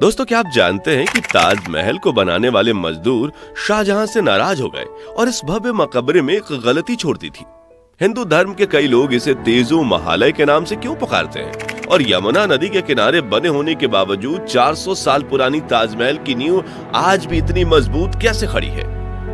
दोस्तों, क्या आप जानते हैं कि ताजमहल को बनाने वाले मजदूर शाहजहां से नाराज हो गए और इस भव्य मकबरे में एक गलती छोड़ दी थी। हिंदू धर्म के कई लोग इसे तेजो महालय के नाम से क्यों पुकारते हैं और यमुना नदी के किनारे बने होने के बावजूद 400 साल पुरानी ताजमहल की नींव आज भी इतनी मजबूत कैसे खड़ी है?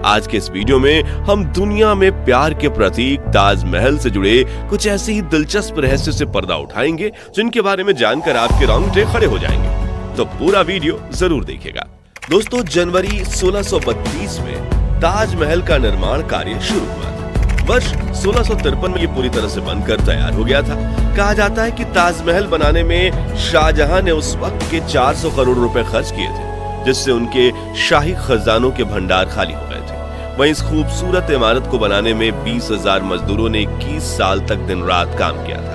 आज के इस वीडियो में हम दुनिया में प्यार के प्रतीक ताजमहल से जुड़े कुछ ऐसे ही दिलचस्प रहस्य से पर्दा उठाएंगे जिनके बारे में जानकर आपके रोंगटे खड़े हो जाएंगे। तो पूरा वीडियो जरूर देखिएगा। दोस्तों, जनवरी 1632 में ताजमहल का निर्माण कार्य शुरू हुआ था। वर्ष 1653 में ये पूरी तरह से बनकर तैयार हो गया था। कहा जाता है कि ताजमहल बनाने में शाहजहां ने उस वक्त के 400 करोड़ रुपए खर्च किए थे, जिससे उनके शाही खजानों के भंडार खाली हो गए थे। वहीं इस खूबसूरत इमारत को बनाने में 20,000 मजदूरों ने 21 साल तक दिन रात काम किया था।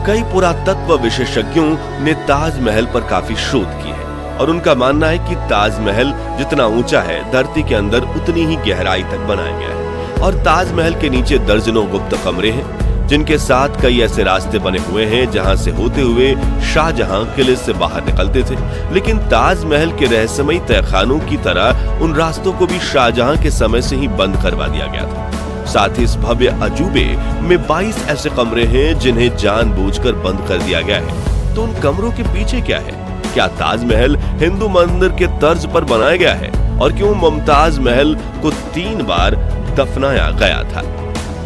कई पुरातत्व विशेषज्ञों ने ताजमहल पर काफी शोध की है और उनका मानना है कि ताजमहल जितना ऊंचा है, धरती के अंदर उतनी ही गहराई तक बनाया गया है और ताजमहल के नीचे दर्जनों गुप्त कमरे हैं, जिनके साथ कई ऐसे रास्ते बने हुए हैं जहां से होते हुए शाहजहां किले से बाहर निकलते थे। लेकिन ताजमहल के रहस्यमयी तहखानों की तरह उन रास्तों को भी शाहजहां के समय से ही बंद करवा दिया गया था। साथ ही इस भव्य अजूबे में 22 ऐसे कमरे हैं जिन्हें जानबूझकर बंद कर दिया गया है। तो उन कमरों के पीछे क्या है? क्या ताजमहल हिंदू मंदिर के तर्ज पर बनाया गया है? और क्यों मुमताज महल को 3 बार दफनाया गया था?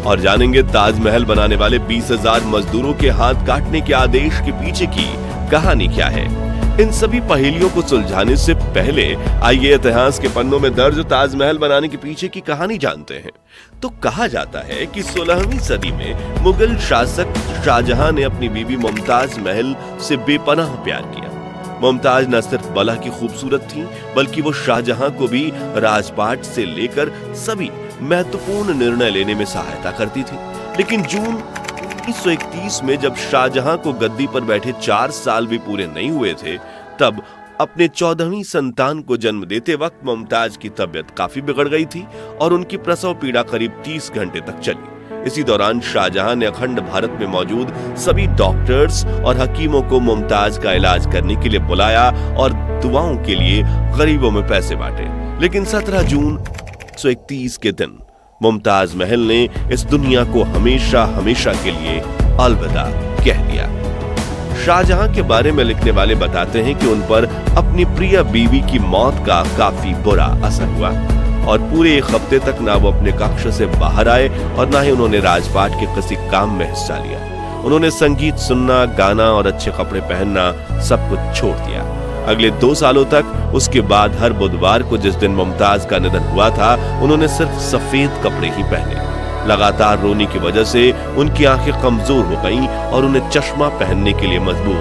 और जानेंगे ताजमहल बनाने वाले 20,000 मजदूरों के हाथ काटने के आदेश के पीछे की कहानी क्या है। इन सभी पहेलियों को सुलझाने से पहले आइए इतिहास के पन्नों में दर्ज ताजमहल बनाने के पीछे की कहानी जानते हैं। तो कहा जाता है कि 16वीं सदी में मुगल शासक शाहजहां ने अपनी बीवी मुमताज महल से बेपनाह प्यार किया। मुमताज न सिर्फ बला की खूबसूरत थी, बल्कि वो शाहजहां को भी राजपाट से लेकर सभी महत्वपूर्ण निर्णय लेने में सहायता करती थी। लेकिन जून 1931 में जब शाहजहां को गद्दी पर बैठे 4 साल भी पूरे नहीं हुए थे, तब अपने 14वीं संतान को जन्म देते वक्त मुमताज की तबीयत काफी बिगड़ गई थी और उनकी प्रसव पीड़ा करीब 30 घंटे तक चली। इसी दौरान शाहजहां ने अखंड भारत में मौजूद सभी डॉक्टर्स और हकीमों को मुमताज का इलाज करने के लिए बुलाया और दुआओं के लिए गरीबों में पैसे बांटे। लेकिन 17 जून 1931 के दिन मुमताज महल ने इस दुनिया को हमेशा हमेशा के लिए अलविदा कह दिया। शाहजहां के बारे में लिखने वाले बताते हैं कि उन पर अपनी प्रिय बीवी की मौत का काफी बुरा असर हुआ और पूरे 1 हफ्ते तक ना वो अपने कक्ष से बाहर आए और ना ही उन्होंने राजपाट के किसी काम में हिस्सा लिया। उन्होंने संगीत सुनना, गाना और अच्छे कपड़े पहनना सब कुछ छोड़ दिया। अगले 2 सालों तक उसके बाद हर बुधवार को, जिस दिन मुमताज का निधन हुआ था, उन्होंने सिर्फ सफेद कपड़े ही पहने। लगातार रोने की वजह से उनकी आंखें कमजोर हो गईं और उन्हें चश्मा पहनने के लिए मजबूर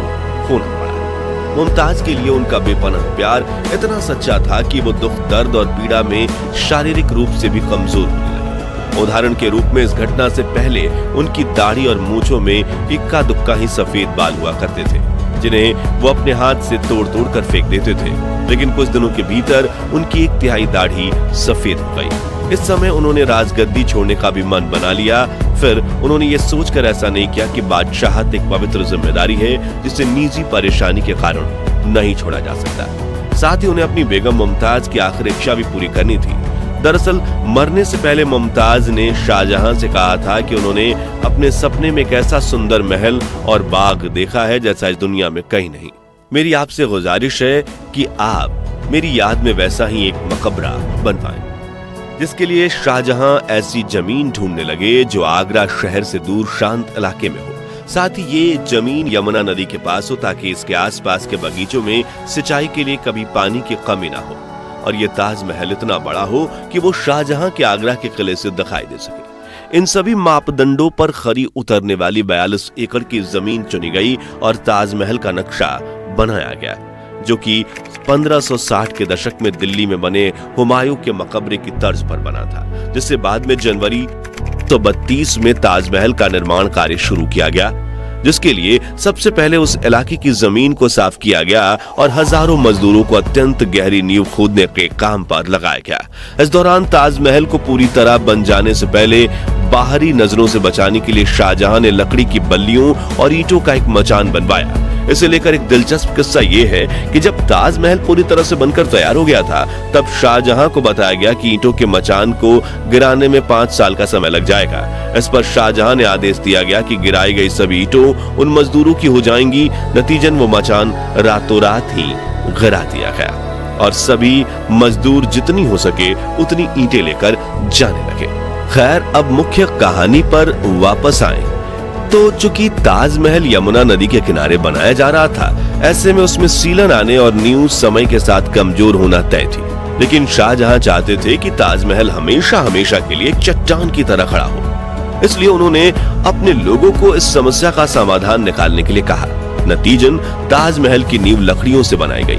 होना पड़ा। मुमताज के लिए उनका बेपनाह प्यार इतना सच्चा था कि वो दुख, दर्द और पीड़ा में शारीरिक रूप से भी कमजोर होने लगी। उदाहरण के रूप में इस घटना से पहले उनकी दाढ़ी और मूंछों में इक्का दुक्का ही सफेद बाल हुआ करते थे, जिन्हें वो अपने हाथ से तोड़ तोड़ कर फेंक देते थे। लेकिन कुछ दिनों के भीतर उनकी 1/3 दाढ़ी सफेद हो गई। इस समय उन्होंने राजगद्दी छोड़ने का भी मन बना लिया। फिर उन्होंने ये सोचकर ऐसा नहीं किया कि बादशाहत एक पवित्र जिम्मेदारी है जिसे निजी परेशानी के कारण नहीं छोड़ा जा सकता। साथ ही उन्हें अपनी बेगम मुमताज की आखिरी इच्छा भी पूरी करनी थी। दरअसल मरने से पहले मुमताज ने शाहजहां से कहा था कि उन्होंने अपने सपने में एक ऐसा सुंदर महल और बाग देखा है जैसा इस दुनिया में कहीं नहीं। मेरी आपसे गुजारिश है कि आप मेरी याद में वैसा ही एक मकबरा बनवाएं। जिसके लिए शाहजहां ऐसी जमीन ढूंढने लगे जो आगरा शहर से दूर शांत इलाके में हो। साथ ही ये जमीन यमुना नदी के पास हो ताकि इसके आसपास के बगीचों में सिंचाई के लिए कभी पानी की कमी ना हो और ये ताजमहल इतना बड़ा हो कि वो शाहजहां के आगरा के किले से दिखाई दे सके। इन सभी मापदंडों पर खरी उतरने वाली 42 एकड़ की जमीन चुनी गई और ताजमहल का नक्शा बनाया गया, जो कि 1560 के दशक में दिल्ली में बने हुमायूं के मकबरे की तर्ज पर बना था, जिससे बाद में जनवरी 1932 में ताजमहल का निर्माण कार्य शुरू किया गया, जिसके लिए सबसे पहले उस इलाके की जमीन को साफ किया गया और हजारों मजदूरों को अत्यंत गहरी नींव खोदने के काम पर लगाया गया। इस दौरान ताजमहल को पूरी तरह बन जाने से पहले बाहरी नजरों से बचाने के लिए शाहजहां ने लकड़ी की बल्लियों और ईंटों का एक मचान बनवाया। इसे लेकर एक दिलचस्प किस्सा ये है कि जब ताजमहल पूरी तरह से बनकर तैयार हो गया था, तब शाहजहां को बताया गया कि ईंटों के मचान को गिराने में 5 साल का समय लग जाएगा। इस पर शाहजहां ने आदेश दिया गया कि गिराई गई सभी ईंटों उन मजदूरों की हो जाएंगी। नतीजन वो मचान रातों रात ही गिरा दिया गया और सभी मजदूर जितनी हो सके उतनी ईंटें लेकर जाने लगे। खैर, अब मुख्य कहानी पर वापस आए तो चूंकि ताजमहल यमुना नदी के किनारे बनाया जा रहा था, ऐसे में उसमें सीलन आने और नींव समय के साथ कमजोर होना तय थी। लेकिन शाहजहां चाहते थे कि ताजमहल हमेशा हमेशा के लिए एक चट्टान की तरह खड़ा हो। इसलिए उन्होंने अपने लोगों को इस समस्या का समाधान निकालने के लिए कहा। नतीजन ताजमहल की नींव लकड़ियों से बनाई गई।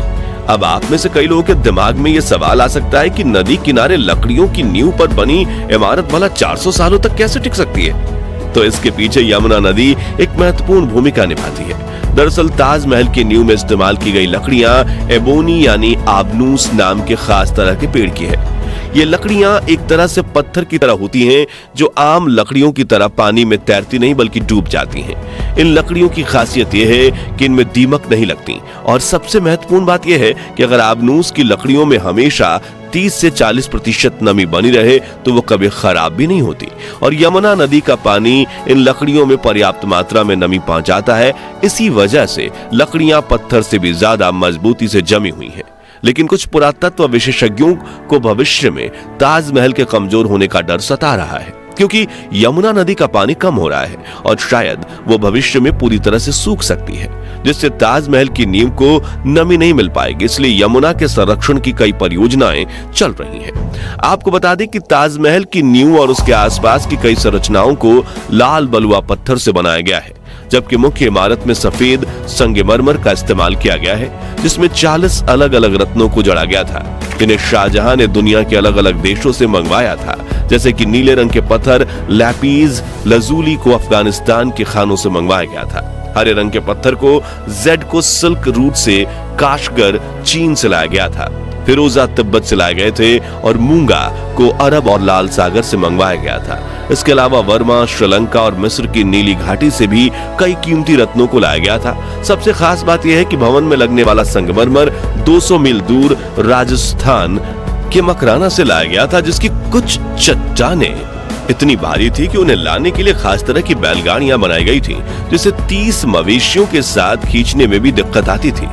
अब आप में से कई लोगों के दिमाग में यह सवाल आ सकता है कि नदी किनारे लकड़ियों की नींव पर बनी इमारत भला 400 सालों तक कैसे टिक सकती है? तो इसके पीछे यमुना नदी एक महत्वपूर्ण भूमिका निभाती है। दरअसल ताजमहल की नींव में इस्तेमाल की गई लकड़ियां एबोनी यानी आबनूस नाम के खास तरह के पेड़ की है। ये लकड़ियां एक तरह से पत्थर की तरह होती हैं, जो आम लकड़ियों की तरह पानी में तैरती नहीं बल्कि डूब जाती हैं। इन लकड़ियों की खासियत यह है कि इनमें दीमक नहीं लगती और सबसे महत्वपूर्ण बात यह है कि अगर आबनूस की लकड़ियों में हमेशा 30 से 40% नमी बनी रहे तो वो कभी खराब भी नहीं होती। और यमुना नदी का पानी इन लकड़ियों में पर्याप्त मात्रा में नमी पहुंचाता है। इसी वजह से लकड़ियां पत्थर से भी ज्यादा मजबूती से जमी हुई हैं। लेकिन कुछ पुरातत्व विशेषज्ञों को भविष्य में ताजमहल के कमजोर होने का डर सता रहा है, क्योंकि यमुना नदी का पानी कम हो रहा है और शायद वो भविष्य में पूरी तरह से सूख सकती है, जिससे ताजमहल की नींव को नमी नहीं मिल पाएगी। इसलिए यमुना के संरक्षण की कई परियोजनाएं चल रही हैं। आपको बता दें कि ताजमहल की नींव और उसके आसपास की कई संरचनाओं को लाल बलुआ पत्थर से बनाया गया है, जबकि मुख्य इमारत में सफेद संगमरमर का इस्तेमाल किया गया है, जिसमें 40 अलग अलग रत्नों को जड़ा गया था, जिन्हें शाहजहां ने दुनिया के अलग अलग देशों से मंगवाया था। जैसे कि नीले रंग के पत्थर लैपीज लजूली को अफगानिस्तान के खानों से मंगवाया गया था। हरे रंग के पत्थर को जेड को सिल्क रूट से काशगर चीन से लाया गया था। फिरोजा तिब्बत से लाए गए थे और मूंगा को अरब और लाल सागर से मंगवाया गया था। इसके अलावा वर्मा, श्रीलंका और मिस्र की नीली घाटी से भी कई कीमती रत्नों को लाया गया था। सबसे खास बात यह है कि भवन में लगने वाला संगमरमर 200 मील दूर राजस्थान के मकराना से लाया गया था, जिसकी कुछ चट्टानें इतनी भारी थी कि उन्हें लाने के लिए खास तरह की बैलगाड़ियां बनाई गई थी, जिसे 30 मवेशियों के साथ खींचने में भी दिक्कत आती थी।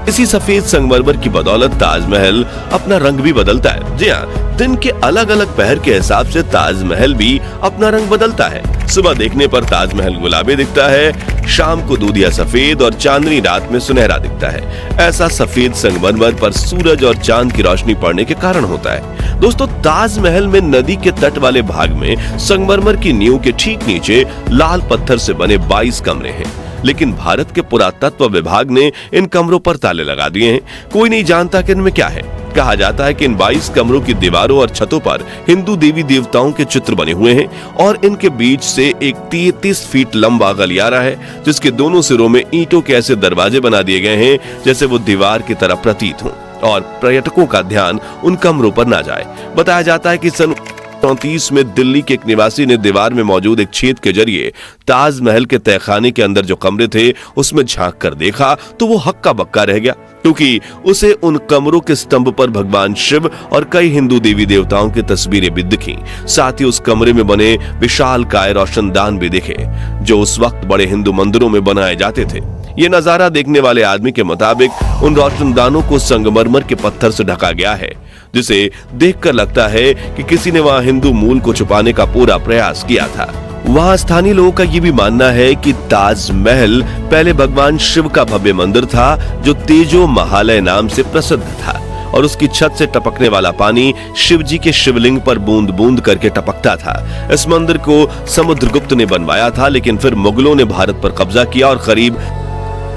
इसी सफेद संगमरमर की बदौलत ताजमहल अपना रंग भी बदलता है। जी हाँ, दिन के अलग अलग पहर के हिसाब से ताजमहल भी अपना रंग बदलता है। सुबह देखने पर ताजमहल गुलाबी दिखता है, शाम को दूधिया सफेद और चांदनी रात में सुनहरा दिखता है। ऐसा सफेद संगमरमर पर सूरज और चांद की रोशनी पड़ने के कारण होता है। दोस्तों, ताजमहल में नदी के तट वाले भाग में संगमरमर की नींव के ठीक नीचे लाल पत्थर से बने 22 कमरे हैं, लेकिन भारत के पुरातत्व विभाग ने इन कमरों पर ताले लगा दिए हैं। कोई नहीं जानता कि इनमें क्या है। कहा जाता है कि इन 22 कमरों की दीवारों और छतों पर हिंदू देवी देवताओं के चित्र बने हुए हैं और इनके बीच से एक 33 फीट लंबा गलियारा है, जिसके दोनों सिरों में ईंटों के ऐसे दरवाजे बना दिए गए हैं जैसे वो दीवार की तरह प्रतीत हों और पर्यटकों का ध्यान उन कमरों पर ना जाए। बताया जाता है कि सन 1934 में दिल्ली के एक निवासी ने दीवार में मौजूद एक छेद के जरिए ताजमहल के तहखाने के अंदर जो कमरे थे उसमें झांक कर देखा तो वो हक्का बक्का रह गया, क्योंकि उसे उन कमरों के स्तंभ पर भगवान शिव और कई हिंदू देवी देवताओं की तस्वीरें भी दिखी। साथ ही उस कमरे में बने विशालकाय रोशनदान भी दिखे, जो उस वक्त बड़े हिंदू मंदिरों में बनाए जाते थे। ये नजारा देखने वाले आदमी के मुताबिक उन रोशनदानों को संगमरमर के पत्थर से ढका गया है, जिसे देखकर लगता है कि किसी ने वहां हिंदू मूल को छुपाने का पूरा प्रयास किया था। वहां स्थानीय लोगों का ये भी मानना है कि ताजमहल पहले भगवान शिव का भव्य मंदिर था, जो तेजो महालय नाम से प्रसिद्ध था और उसकी छत से टपकने वाला पानी शिव जी के शिवलिंग पर बूंद बूंद करके टपकता था। इस मंदिर को समुद्रगुप्त ने बनवाया था, लेकिन फिर मुगलों ने भारत पर कब्जा किया और करीब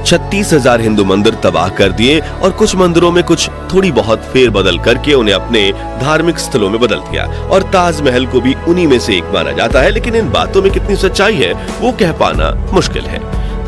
36,000 हिंदू मंदिर तबाह कर दिए और कुछ मंदिरों में कुछ थोड़ी बहुत फेर बदल करके उन्हें अपने धार्मिक स्थलों में बदल दिया और ताजमहल को भी उन्हीं में से एक माना जाता है। लेकिन इन बातों में कितनी सच्चाई है वो कह पाना मुश्किल है।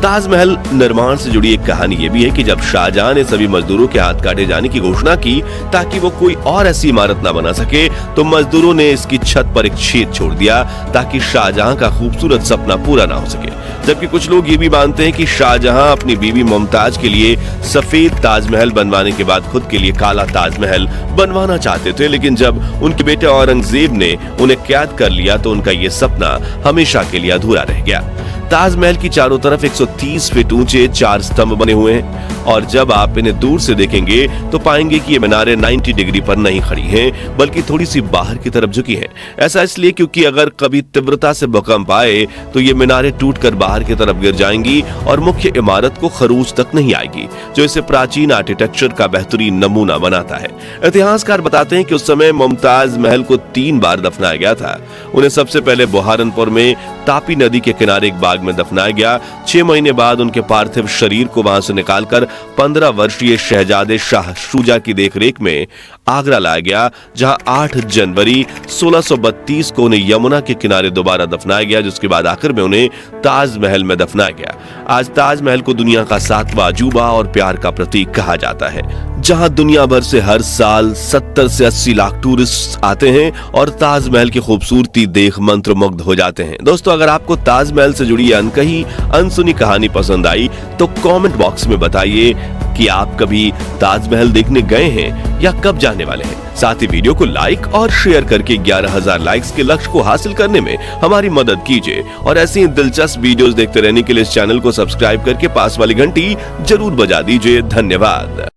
ताजमहल निर्माण से जुड़ी एक कहानी ये भी है कि जब शाहजहां ने सभी मजदूरों के हाथ काटे जाने की घोषणा की ताकि वो कोई और ऐसी इमारत ना बना सके, तो मजदूरों ने इसकी छत पर एक छेद छोड़ दिया ताकि शाहजहां का खूबसूरत सपना पूरा ना हो सके। जबकि कुछ लोग ये भी मानते हैं कि शाहजहां अपनी बीवी मुमताज के लिए सफेद ताजमहल बनवाने के बाद खुद के लिए काला ताजमहल बनवाना चाहते थे, लेकिन जब उनके बेटे औरंगजेब ने उन्हें कैद कर लिया तो उनका ये सपना हमेशा के लिए अधूरा रह गया। ताजमहल की चारों तरफ 130 फीट ऊंचे 4 स्तंभ बने हुए हैं और जब आप इन्हें दूर से देखेंगे तो पाएंगे कि ये मीनारें 90 डिग्री पर नहीं खड़ी हैं, बल्कि थोड़ी सी बाहर की तरफ झुकी हैं। ऐसा इसलिए क्योंकि अगर कभी तीव्रता से भूकंप आए तो ये मीनारें टूटकर बाहर की तरफ गिर जाएंगी और मुख्य इमारत को खरूज तक नहीं आएगी, जो इसे प्राचीन आर्किटेक्चर का बेहतरीन नमूना बनाता है। इतिहासकार बताते हैं कि उस समय मुमताज महल को 3 बार दफनाया गया था। उन्हें सबसे पहले बुहारनपुर में तापी नदी के किनारे एक बाग में दफनाया गया। 6 महीने बाद उनके पार्थिव शरीर को वहां से निकालकर 15 वर्षीय शहजादे शाह शुजा की देखरेख में आगरा लाया गया, जहां 8 जनवरी 1632 को उन्हें यमुना के किनारे दोबारा दफनाया गया, जिसके बाद आखिर में उन्हें ताजमहल में दफनाया गया। आज ताजमहल को दुनिया का 7वां अजूबा और प्यार का प्रतीक कहा जाता है, जहां दुनिया भर से हर साल 70 से 80 लाख टूरिस्ट आते हैं और ताजमहल की खूबसूरती देख मंत्रमुग्ध हो जाते हैं। दोस्तों, अगर आपको ताजमहल से जुड़ी अनकही अनसुनी कहानी पसंद आई तो कमेंट बॉक्स में बताइए कि आप कभी ताजमहल देखने गए हैं या कब जाने वाले हैं। साथ ही वीडियो को लाइक और शेयर करके 11,000 लाइक्स के लक्ष्य को हासिल करने में हमारी मदद कीजिए और ऐसी ही दिलचस्प वीडियोस देखते रहने के लिए इस चैनल को सब्सक्राइब करके पास वाली घंटी जरूर बजा दीजिए। धन्यवाद।